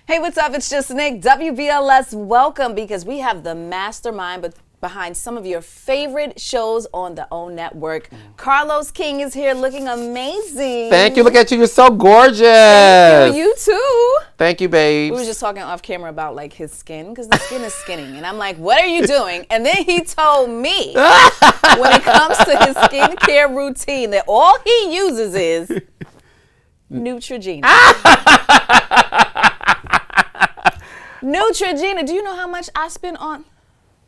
Hey, what's up? It's JusNik, WBLS. Welcome, because we have the mastermind behind some of your favorite shows on the OWN network. Carlos King is here looking amazing. Thank you. Look at you. You're so gorgeous. Thank you. You too. Thank you, babe. We were just talking off camera about like his skin, because the skin is skinning. And I'm like, what are you doing? And then he told me when it comes to his skincare routine that all he uses is Neutrogena. Neutrogena. Do you know how much I spend on?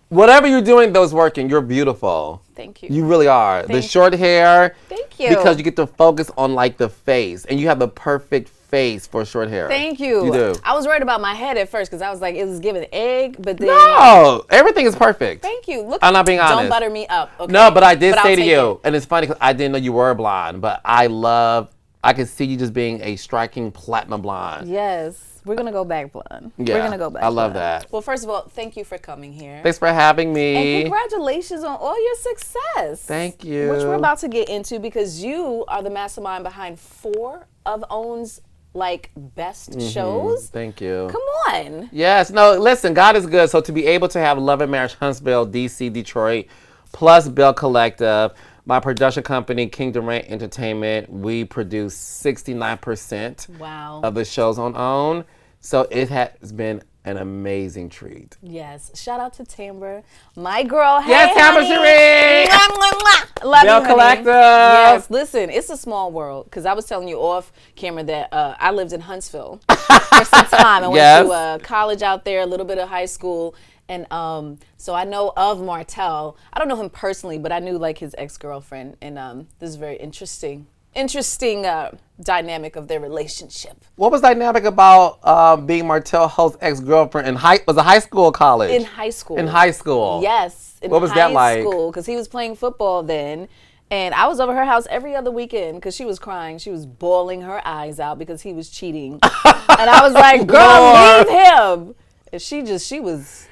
Whatever you're doing, those working. You're beautiful. Thank you. You really are. The short hair. Thank you. Because you get to focus on like the face, and you have the perfect face for short hair. Thank you. You do. I was worried about my head at first because I was like, it was giving egg, but then No, everything is perfect. Thank you. Look, I'm not being honest. Don't butter me up. Okay? No, but I did say I'll to take you, it. and it's funny because I didn't know you were blonde, but I could see you just being a striking platinum blonde. Yes. We're going to go back blonde. Yeah, We're going to go back I love blonde. that. Well, first of all, thank you for coming here. Thanks for having me. And congratulations on all your success. Thank you. Which we're about to get into, because you are the mastermind behind 4 of OWN's like best shows. Thank you. Come on. Yes. No, listen, God is good. So to be able to have Love and Marriage Huntsville, DC, Detroit, plus Bell Collective, my production company, Kingdom Reign Entertainment, we produce 69% Wow. of the shows on OWN. So it has been an amazing treat. Yes. Shout out to Tamber, my girl. Hey, Yes, Tamber honey. Cherie. Mwah, mwah, mwah. Love Bell you, honey. Collective. Yes. Listen, it's a small world, because I was telling you off camera that I lived in Huntsville for some time. I went to college out there, a little bit of high school. And so I know of Martell. I don't know him personally, but I knew like his ex-girlfriend. And this is very interesting dynamic of their relationship. What was dynamic about being Martell Host's ex-girlfriend was it high school or college? In high school. In high school. Yes. What was that like? In high school, because he was playing football then. And I was over her house every other weekend because she was crying. She was bawling her eyes out because he was cheating. And I was like, girl, leave him. And she was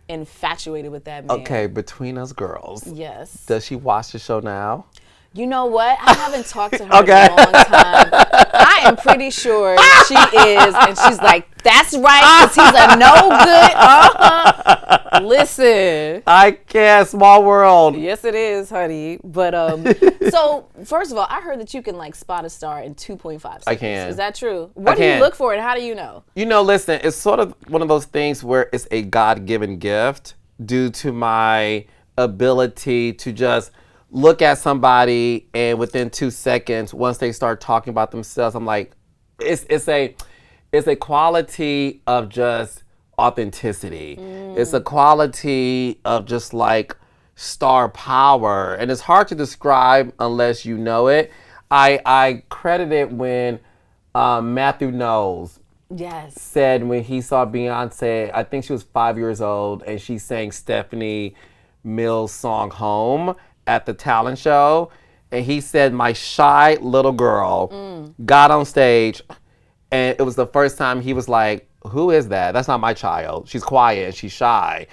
infatuated with that man. Okay, between us girls. Yes. Does she watch the show now? You know what? I haven't talked to her in a long time. I am pretty sure she is. And she's like, that's right, because he's a no good. Listen. I can't. Small world. Yes, it is, honey. But so first of all, I heard that you can like spot a star in 2.5 seconds. I can. Is that true? What do you look for, and how do you know? You know, listen, it's sort of one of those things where it's a God-given gift due to my ability to just look at somebody, and within 2 seconds, once they start talking about themselves, I'm like, it's a quality of just authenticity. It's a quality of just like star power, and it's hard to describe unless you know it. I credit it when Matthew Knowles said when he saw Beyonce, I think she was 5 years old, and she sang Stephanie Mills' song Home at the talent show, and he said, my shy little girl got on stage, and it was the first time he was like, who is that? That's not my child. She's quiet, she's shy.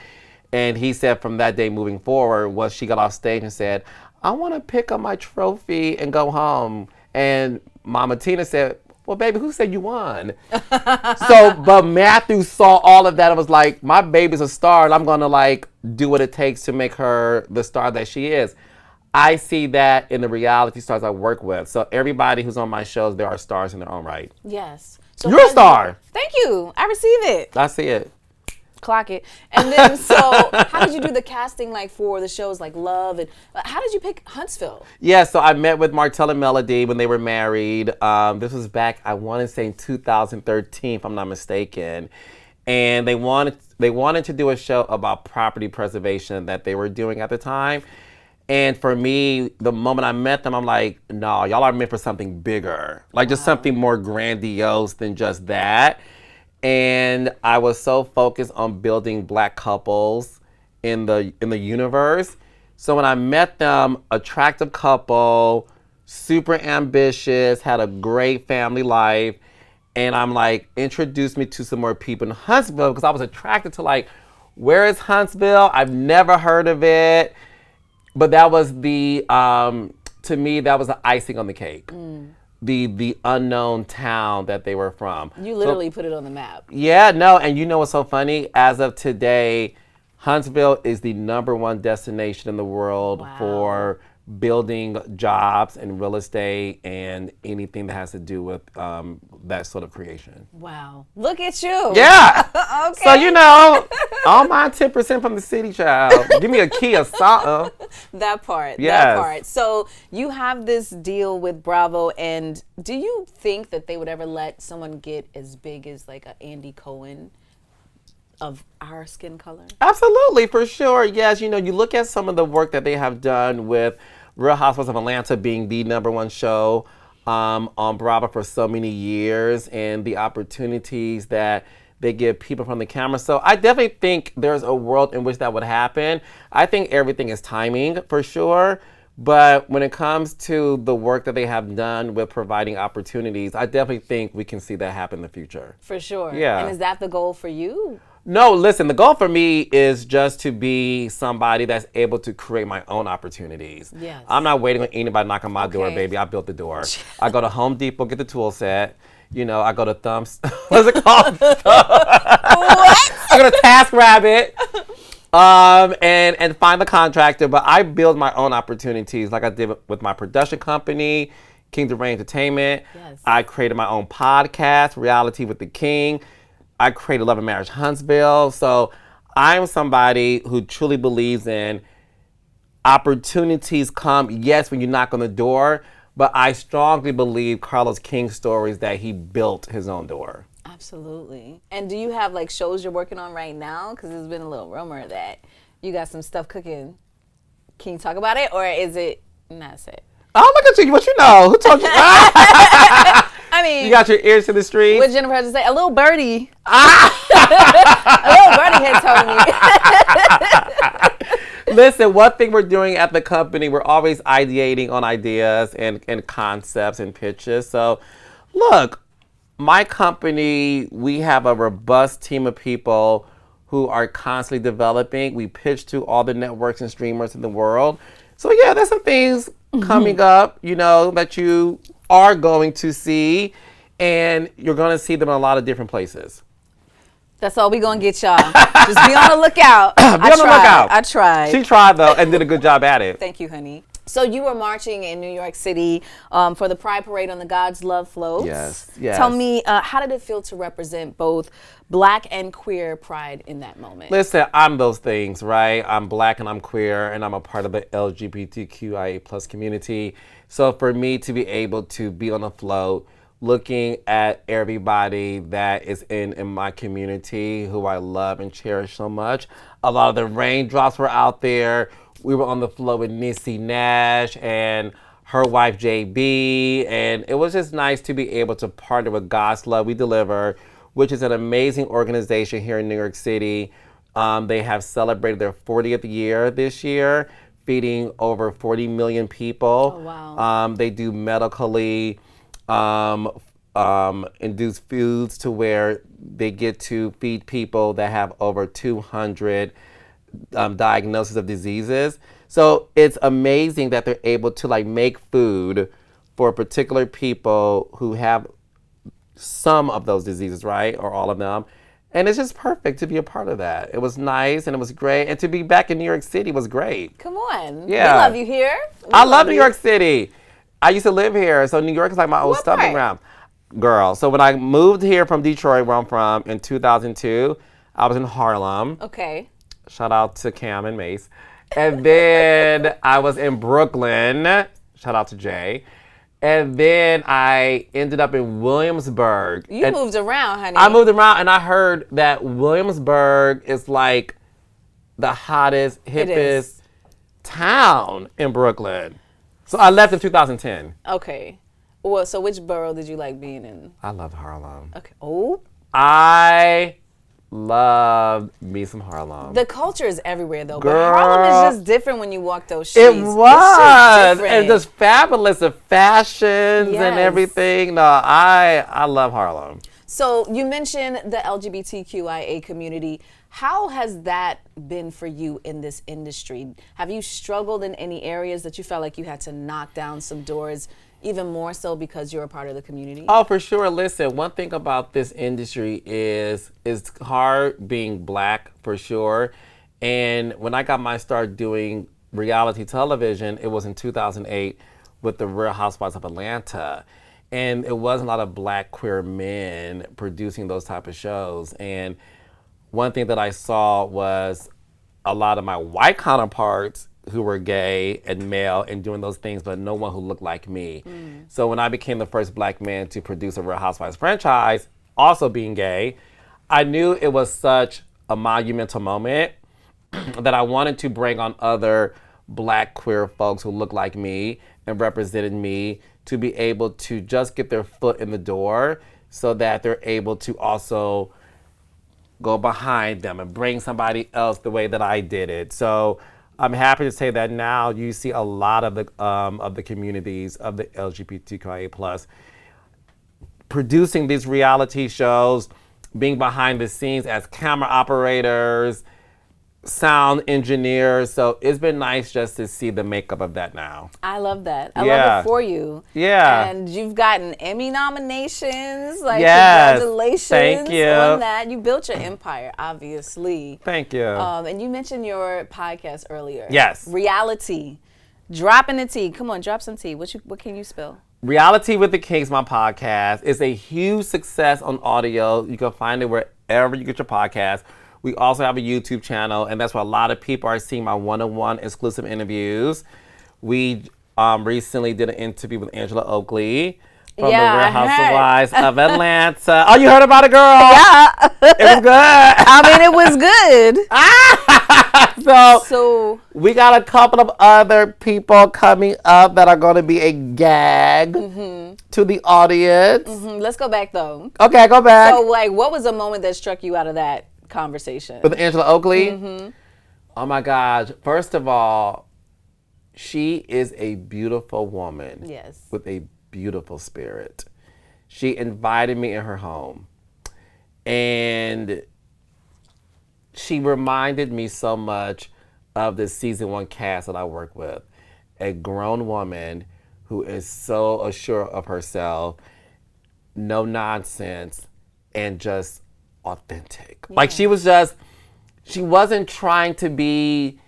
And he said from that day moving forward, once she got off stage and said, I want to pick up my trophy and go home. And Mama Tina said, well, baby, who said you won? But Matthew saw all of that and was like, my baby's a star, and I'm going to like do what it takes to make her the star that she is. I see that in the reality stars I work with. So everybody who's on my shows, there are stars in their own right. Yes. So you're a star. Thank you. I receive it. I see it. Clock it. And then, so how did you do the casting like for the shows like Love, and how did you pick Huntsville? Yeah, so I met with Martell and Melody when they were married. This was back, I want to say in 2013, if I'm not mistaken. And they wanted to do a show about property preservation that they were doing at the time. And for me, the moment I met them, I'm like, no, y'all are meant for something bigger, like just something more grandiose than just that. And I was so focused on building Black couples in the universe. So when I met them, attractive couple, super ambitious, had a great family life. And I'm like, introduced me to some more people in Huntsville, because I was attracted to like, where is Huntsville? I've never heard of it. But that was to me, that was the icing on the cake. the unknown town that they were from. You literally put it on the map. Yeah, no, and you know what's so funny? As of today, Huntsville is the #1 destination in the world for building jobs and real estate and anything that has to do with that sort of creation. Wow. Look at you. Yeah. Okay. So, you know, all my 10% from the city, child. Give me a key or something. That part. Yes. That part. So you have this deal with Bravo, and do you think that they would ever let someone get as big as like a Andy Cohen of our skin color? Absolutely, for sure. Yes, you know, you look at some of the work that they have done with Real Housewives of Atlanta being the #1 show on Bravo for so many years, and the opportunities that they give people from the camera. So I definitely think there's a world in which that would happen. I think everything is timing for sure. But when it comes to the work that they have done with providing opportunities, I definitely think we can see that happen in the future. For sure. Yeah. And is that the goal for you? No, listen, the goal for me is just to be somebody that's able to create my own opportunities. Yes. I'm not waiting on anybody knocking on my door, Okay. baby. I built the door. I go to Home Depot, get the tool set. You know, I go to what's it called? What? I go to TaskRabbit and find the contractor. But I build my own opportunities like I did with my production company, Kingdom Reign Entertainment. Yes. I created my own podcast, Reality with the King. I created Love and Marriage Huntsville. So I'm somebody who truly believes in opportunities come, yes, when you knock on the door, but I strongly believe Carlos King's story is that he built his own door. Absolutely. And do you have like shows you're working on right now? Because there's been a little rumor that you got some stuff cooking. Can you talk about it, or is it not it? Oh, look at you. What you know? Who told you? I mean, you got your ears to the street. What Jennifer has to say? A little birdie. A little birdie had told me. Listen, one thing we're doing at the company, we're always ideating on ideas and concepts and pitches. So, look, my company, we have a robust team of people who are constantly developing. We pitch to all the networks and streamers in the world. So, yeah, there's some things coming up, you know, that you are going to see, and you're going to see them in a lot of different places. That's all we going to get, y'all. Just be on the lookout. I tried. She tried, though, and did a good job at it. Thank you, honey. So you were marching in New York City for the Pride Parade on the God's Love floats. Yes. Tell me, how did it feel to represent both Black and queer pride in that moment? Listen, I'm those things, right? I'm Black and I'm queer, and I'm a part of the LGBTQIA+ community. So for me to be able to be on a float, looking at everybody that is in my community who I love and cherish so much. A lot of the raindrops were out there. We were on the float with Niecy Nash and her wife JB, and it was just nice to be able to partner with God's Love We Deliver, which is an amazing organization here in New York City. They have celebrated their 40th year this year, feeding over 40 million people. Oh, wow. They do medically induced foods to where they get to feed people that have over 200 diagnosis of diseases. So it's amazing that they're able to like make food for particular people who have some of those diseases, right? Or all of them. And it's just perfect to be a part of that. It was nice and it was great. And to be back in New York City was great. Come on. Yeah. We love you here. I love New York City. I used to live here. So New York is like my old What stomping part? ground. Girl. So when I moved here from Detroit, where I'm from, in 2002, I was in Harlem. Okay. Shout out to Cam and Mace. And then I was in Brooklyn. Shout out to Jay. And then I ended up in Williamsburg. You And moved around, honey. I moved around and I heard that Williamsburg is like the hottest, hippest town in Brooklyn. So I left in 2010. Okay. Well, so which borough did you like being in? I love Harlem. Okay. Oh. I love me some Harlem. The culture is everywhere, though. Girl. But Harlem is just different when you walk those streets. It was. It's just And just fabulous, the fashions and Yes. everything. No, I love Harlem. So you mentioned the LGBTQIA community. How has that been for you in this industry? Have you struggled in any areas that you felt like you had to knock down some doors, even more so because you're a part of the community? Oh, for sure. Listen, one thing about this industry is it's hard being Black, for sure. And when I got my start doing reality television, it was in 2008 with the Real Housewives of Atlanta. And it wasn't a lot of Black queer men producing those type of shows. And one thing that I saw was a lot of my white counterparts who were gay and male and doing those things, but no one who looked like me. So when I became the first Black man to produce a Real Housewives franchise, also being gay, I knew it was such a monumental moment that I wanted to bring on other Black queer folks who look like me and represented me to be able to just get their foot in the door so that they're able to also go behind them and bring somebody else the way that I did it. So I'm happy to say that now you see a lot of the communities of the LGBTQIA plus producing these reality shows, being behind the scenes as camera operators, sound engineers. So it's been nice just to see the makeup of that now. I love that. I love it for you. Yeah. And you've gotten Emmy nominations. Like, yes. Congratulations Thank you. on that. You built your empire, obviously. Thank you. And you mentioned your podcast earlier. Yes. Reality. Dropping the tea. Come on, drop some tea. What can you spill? Reality with the Kings, my podcast, is a huge success on audio. You can find it wherever you get your podcast. We also have a YouTube channel, and that's where a lot of people are seeing my one-on-one exclusive interviews. We recently did an interview with Angela Oakley from the Real Housewives of Atlanta. Oh, you heard about it, girl? Yeah. It was good. I mean, it was good. So we got a couple of other people coming up that are going to be a gag to the audience. Let's go back, though. Okay, go back. So, like, what was a moment that struck you out of that conversation? With Angela Oakley? Oh, my gosh. First of all, she is a beautiful woman. Yes. With a beautiful spirit. She invited me in her home. And she reminded me so much of the season 1 cast that I work with. A grown woman who is so assured of herself, no nonsense, and just authentic. Yeah. Like she wasn't trying to be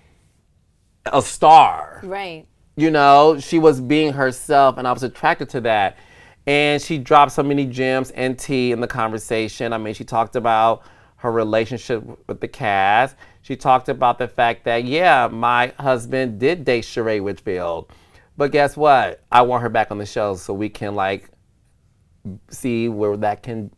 a star. Right. You know, she was being herself, and I was attracted to that. And she dropped so many gems and tea in the conversation. I mean, she talked about her relationship with the cast. She talked about the fact that, yeah, my husband did date Sheree Whitfield. But guess what? I want her back on the show so we can, like, see where that can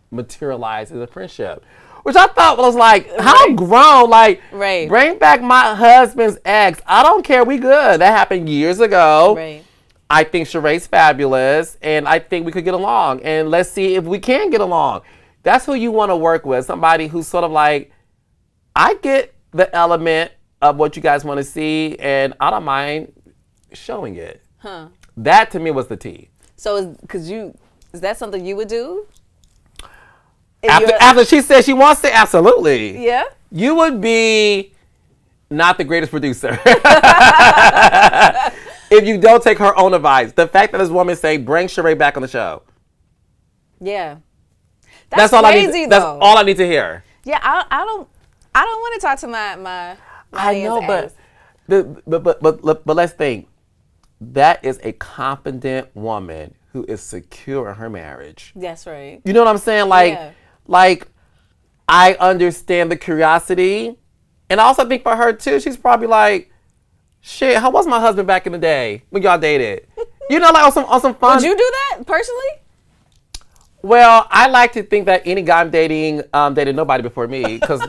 materialize as a friendship. Which I thought was like, how grown, like, bring back my husband's ex. I don't care, we good. That happened years ago. Right. I think Sheree's fabulous, and I think we could get along. And let's see if we can get along. That's who you want to work with, somebody who's sort of like, I get the element of what you guys want to see, and I don't mind showing it. Huh. That, to me, was the tea. So, is that something you would do? After she said she wants to, absolutely. Yeah. You would be not the greatest producer if you don't take her own advice. The fact that this woman say, bring Sheree back on the show. Yeah. That's all crazy, I need. That's all I need to hear. Yeah, I don't want to talk to my I know, but let's think. That is a confident woman who is secure in her marriage. That's right. You know what I'm saying? Like, I understand the curiosity. And I also think for her, too, she's probably like, shit, how was my husband back in the day when y'all dated? You know, like on some fun. Would you do that personally? Well, I like to think that any guy I'm dating dated nobody before me because,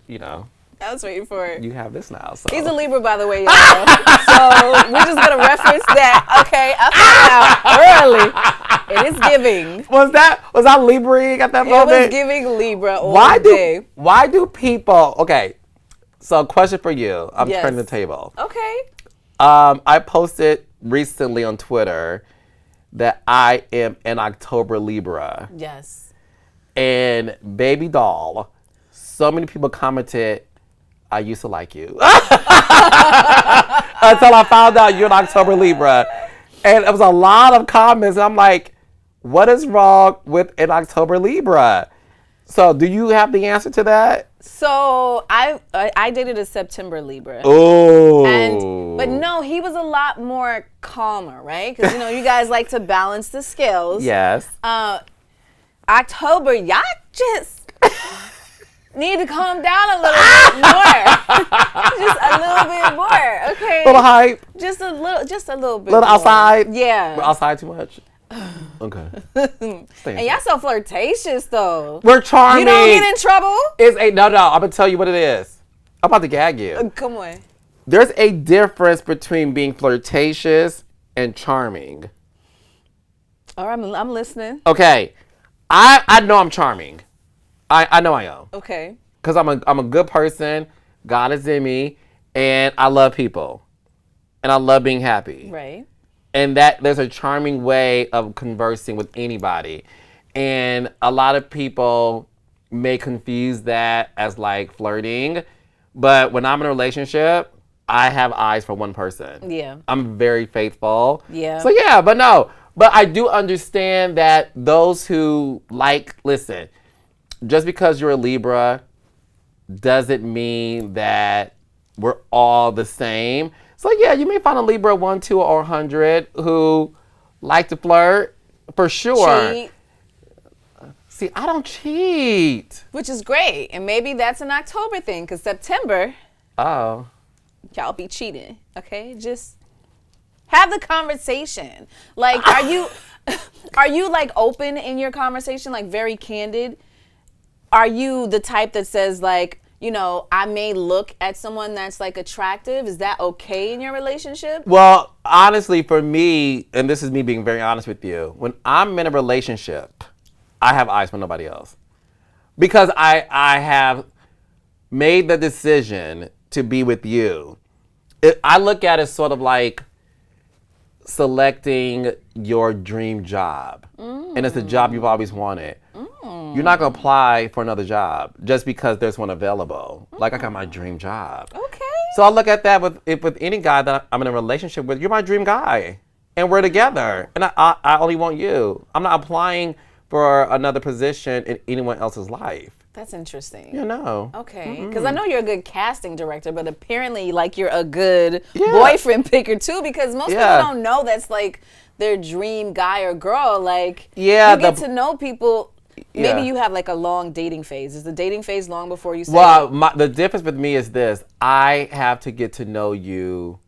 you know. I was waiting for it. You have this now. So. He's a Libra, by the way, y'all. So we're just going to reference that. Okay, I found out early. It is giving. Was that Libra at that moment? It was giving Libra all day. Why do people, okay, so question for you. I'm turning the table. Okay. I posted recently on Twitter that I am an October Libra. Yes. And baby doll so many people commented, I used to like you. Until I found out you're an October Libra. And it was a lot of comments. I'm like, what is wrong with an October Libra? So do you have the answer to that? So I dated a September Libra. Oh. But no, he was a lot more calmer, right? Because, you guys like to balance the scales. Yes. October, y'all just need to calm down a little bit more. Just a little bit more, okay? Little hype. Just a little bit. Little more. outside. Yeah. We're outside too much. Okay. And y'all so flirtatious though. We're charming. You don't get in trouble? No. I'm gonna tell you what it is. I'm about to gag you. Come on. There's a difference between being flirtatious and charming. All right, I'm listening. Okay. I know I'm charming. I know I am. Okay. Because I'm a good person. God is in me, and I love people, and I love being happy. Right. And that there's a charming way of conversing with anybody, and a lot of people may confuse that as like flirting, but when I'm in a relationship, I have eyes for one person. Yeah. I'm very faithful. Yeah. So yeah, but I do understand that those who listen, just because you're a Libra doesn't mean that we're all the same. So yeah, you may find a Libra 1, 2, or 100 who like to flirt for sure. Cheat. See, I don't cheat. Which is great. And maybe that's an October thing, because September, Oh. y'all be cheating. Okay? Just have the conversation. Like, are you like open in your conversation, like very candid? Are you the type that says like, I may look at someone that's like attractive? Is that okay in your relationship? Well, honestly, for me, and this is me being very honest with you, when I'm in a relationship, I have eyes for nobody else. Because I have made the decision to be with you. I look at it sort of like selecting your dream job. And it's a job you've always wanted. You're not going to apply for another job just because there's one available. Like, I got my dream job. Okay. So I look at that with any guy that I'm in a relationship with. You're my dream guy. And we're together. And I only want you. I'm not applying for another position in anyone else's life. That's interesting. Okay. Because I know you're a good casting director, but apparently, like, you're a good boyfriend picker, too, because most people don't know that's, like, their dream guy or girl. Like, you get to know people. Maybe you have, like, a long dating phase. Is the dating phase long before you say? Well, the difference with me is this. I have to get to know you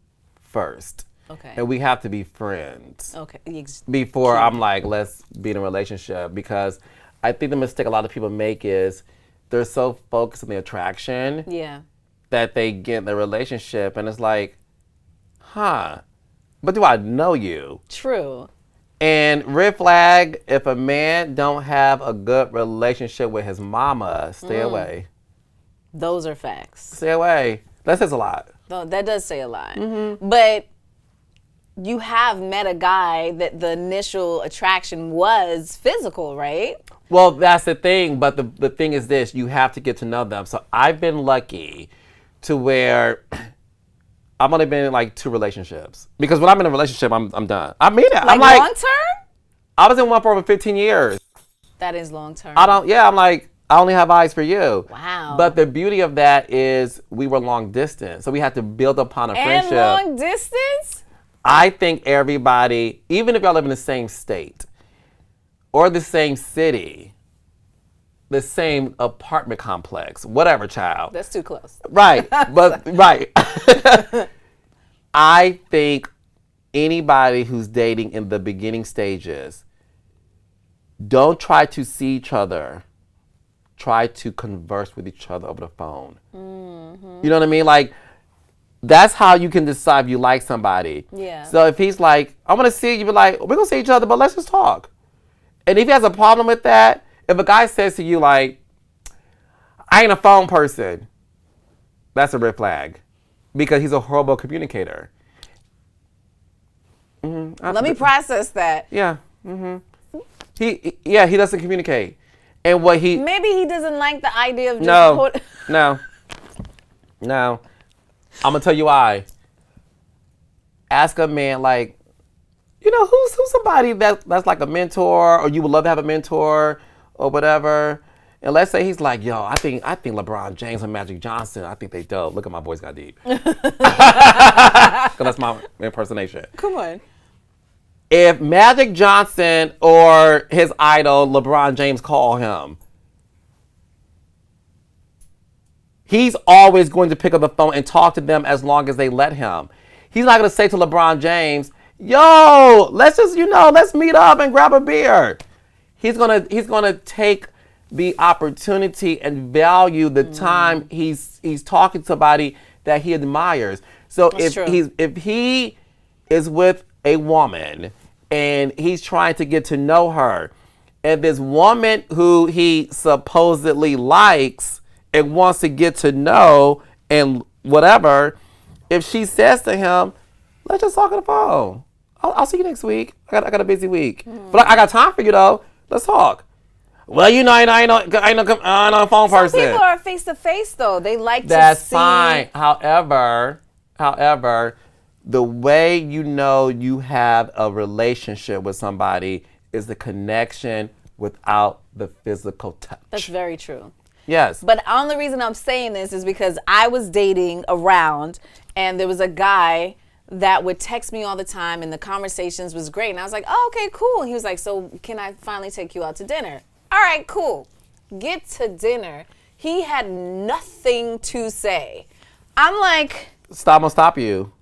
first. Okay. And we have to be friends. Okay. Before I'm like, let's be in a relationship. Because I think the mistake a lot of people make is they're so focused on the attraction that they get in the relationship. And it's like, but do I know you? True. And red flag, if a man don't have a good relationship with his mama, stay away. Those are facts. Stay away. That says a lot. That does say a lot. But you have met a guy that the initial attraction was physical, right? Well, that's the thing. But the thing is this. You have to get to know them. So I've been lucky to where I've only been in like 2 relationships. Because when I'm in a relationship, I'm done. I mean it. Like, I'm like long term? I was in one for over 15 years. That is long term. I'm like, I only have eyes for you. Wow. But the beauty of that is we were long distance. So we had to build upon a friendship. And long distance? I think everybody, even if y'all live in the same state or the same city, the same apartment complex, whatever, child. That's too close. Right. But right. I think anybody who's dating in the beginning stages, don't try to see each other. Try to converse with each other over the phone. Mm-hmm. You know what I mean? Like, that's how you can decide if you like somebody. Yeah. So if he's like, I want to see you, be like, we're going to see each other, but let's just talk. And if he has a problem with that, if a guy says to you, like, I ain't a phone person, that's a red flag. Because he's a horrible communicator. Mm-hmm. Let me process that. Yeah. Mm-hmm. He doesn't communicate. And what he... Maybe he doesn't like the idea of just... No. I'm going to tell you why. Ask a man, like, you know, who's somebody that's like a mentor, or you would love to have a mentor or whatever. And let's say he's like, yo, I think LeBron James and Magic Johnson, I think they dope. Look at my voice got deep. Because that's my impersonation. Come on. If Magic Johnson or his idol, LeBron James, call him, he's always going to pick up the phone and talk to them as long as they let him. He's not going to say to LeBron James, yo, let's meet up and grab a beer. He's going to take the opportunity and value the time he's talking to somebody that he admires. So if he is with a woman and he's trying to get to know her, and this woman who he supposedly likes and wants to get to know and whatever, if she says to him, let's just talk on the phone. I'll see you next week. I got a busy week. But I got time for you though. Let's talk. Well, you know, I ain't a phone person. Some people are face to face though. They like to see. That's fine. However, the way you know you have a relationship with somebody is the connection without the physical touch. That's very true. Yes. But the only reason I'm saying this is because I was dating around, and there was a guy that would text me all the time, and the conversations was great. And I was like, oh, okay, cool. And he was like, so can I finally take you out to dinner? All right, cool. Get to dinner. He had nothing to say. I'm like... I'm gonna stop you.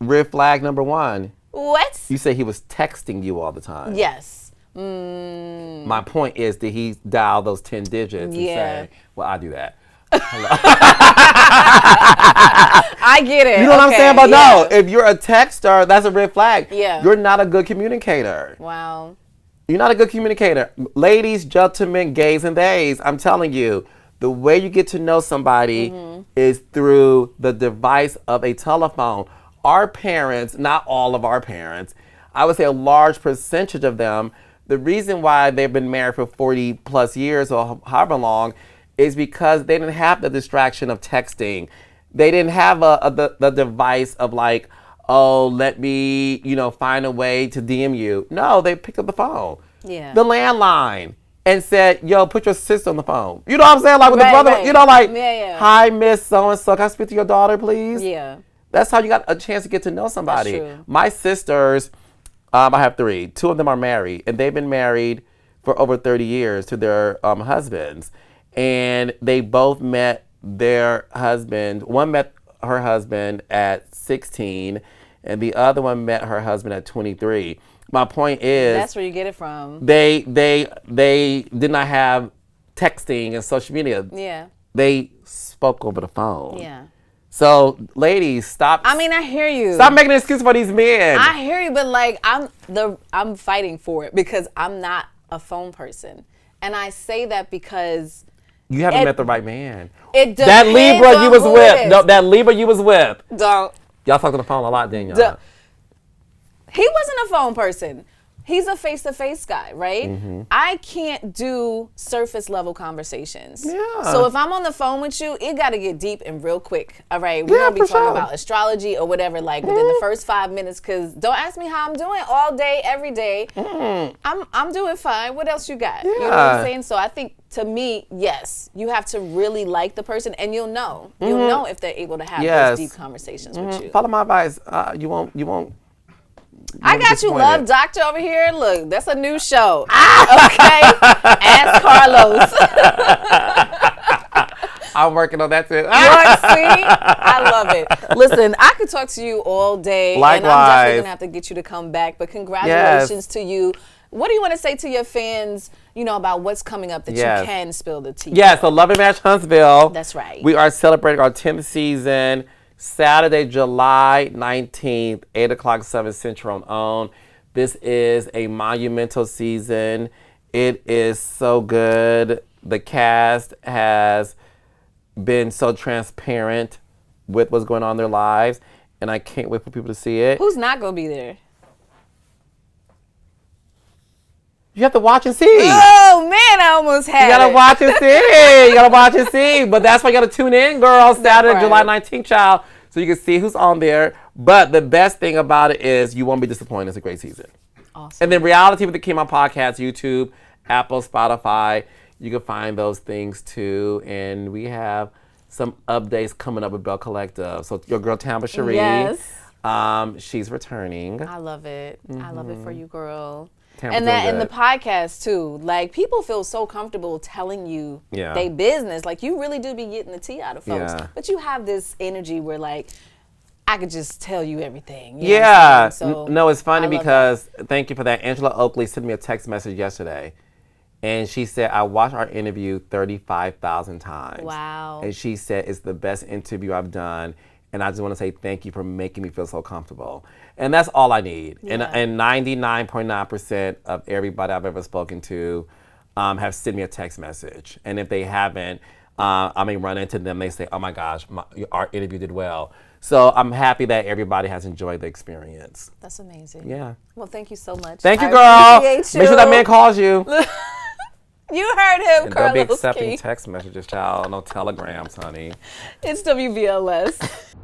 Red flag number 1. What? You say he was texting you all the time. Yes. My point is, did he dial those 10 digits and say, well, I do that. I get it. You know what I'm saying? But no, if you're a texter, that's a red flag. Yeah. You're not a good communicator. Wow. You're not a good communicator. Ladies, gentlemen, gays, and theys, I'm telling you, the way you get to know somebody is through the device of a telephone. Our parents, not all of our parents, I would say a large percentage of them, the reason why they've been married for 40 plus years or however long is because they didn't have the distraction of texting. They didn't have the device of like, oh, let me, find a way to DM you. No, they picked up the phone. Yeah. The landline. And said, yo, put your sister on the phone. You know what I'm saying? Like with the brother, right. Hi, Miss So-and-so, can I speak to your daughter, please? Yeah. That's how you got a chance to get to know somebody. That's true. My sisters, I have 3. 2 of them are married, and they've been married for over 30 years to their husbands. And they both met their husband. One met her husband at 16, and the other one met her husband at 23. My point is, that's where you get it from. They did not have texting and social media. Yeah. They spoke over the phone. Yeah. So, ladies, stop. I mean, I hear you. Stop making an excuse for these men. I hear you, but like I'm fighting for it because I'm not a phone person, and I say that because you haven't met the right man. It depends that Libra on you was who with. it is. No, that Libra you was with. Don't. Y'all talked on the phone a lot, didn't y'all? He wasn't a phone person. He's a face-to-face guy, right? Mm-hmm. I can't do surface level conversations. Yeah. So if I'm on the phone with you, it got to get deep and real quick. All right, we're going to be talking about astrology or whatever, like within the first 5 minutes, because don't ask me how I'm doing all day, every day. I'm doing fine. What else you got? Yeah. You know what I'm saying? So I think, to me, yes, you have to really like the person, and you'll know. You'll know if they're able to have those deep conversations with you. Follow my advice. You won't. I got you, Love Doctor, over here. Look, that's a new show. Okay? Ask Carlos. I'm working on that too. See? I love it. Listen, I could talk to you all day. Likewise. And I'm definitely going to have to get you to come back. But congratulations to you. What do you want to say to your fans, about what's coming up that you can spill the tea? Yeah, so Love and Match Huntsville. That's right. We are celebrating our 10th season. Saturday, July 19th, 8 o'clock, 7 Central on OWN. This is a monumental season. It is so good. The cast has been so transparent with what's going on in their lives, and I can't wait for people to see it. Who's not going to be there? You have to watch and see. Oh man, I almost had it. You gotta watch and see. You gotta watch and see. But that's why you gotta tune in, girl. Saturday, right. July 19th, child. So you can see who's on there. But the best thing about it is you won't be disappointed. It's a great season. Awesome. And then Reality with the Kima podcast, YouTube, Apple, Spotify. You can find those things too. And we have some updates coming up with Bell Collective. So your girl Tamba Cherie. Yes. She's returning. I love it. I love it for you, girl. Tampa's And that real in the good. podcast too. Like people feel so comfortable telling you they business. Like you really do be getting the tea out of folks. Yeah. But you have this energy where like I could just tell you everything. You know what I'm saying? So no, it's funny I love because thank you for that. Angela Oakley sent me a text message yesterday. And she said, I watched our interview 35,000 times. Wow. And she said, it's the best interview I've done. And I just want to say thank you for making me feel so comfortable. And that's all I need. Yeah. And 99.9% of everybody I've ever spoken to have sent me a text message. And if they haven't, I may run into them. They say, oh my gosh, our interview did well. So I'm happy that everybody has enjoyed the experience. That's amazing. Yeah. Well, thank you so much. Thank you, I girl. appreciate you. Make sure that man calls you. You heard him, And don't be Carlos. accepting text messages, child. No telegrams, honey. It's WVLS.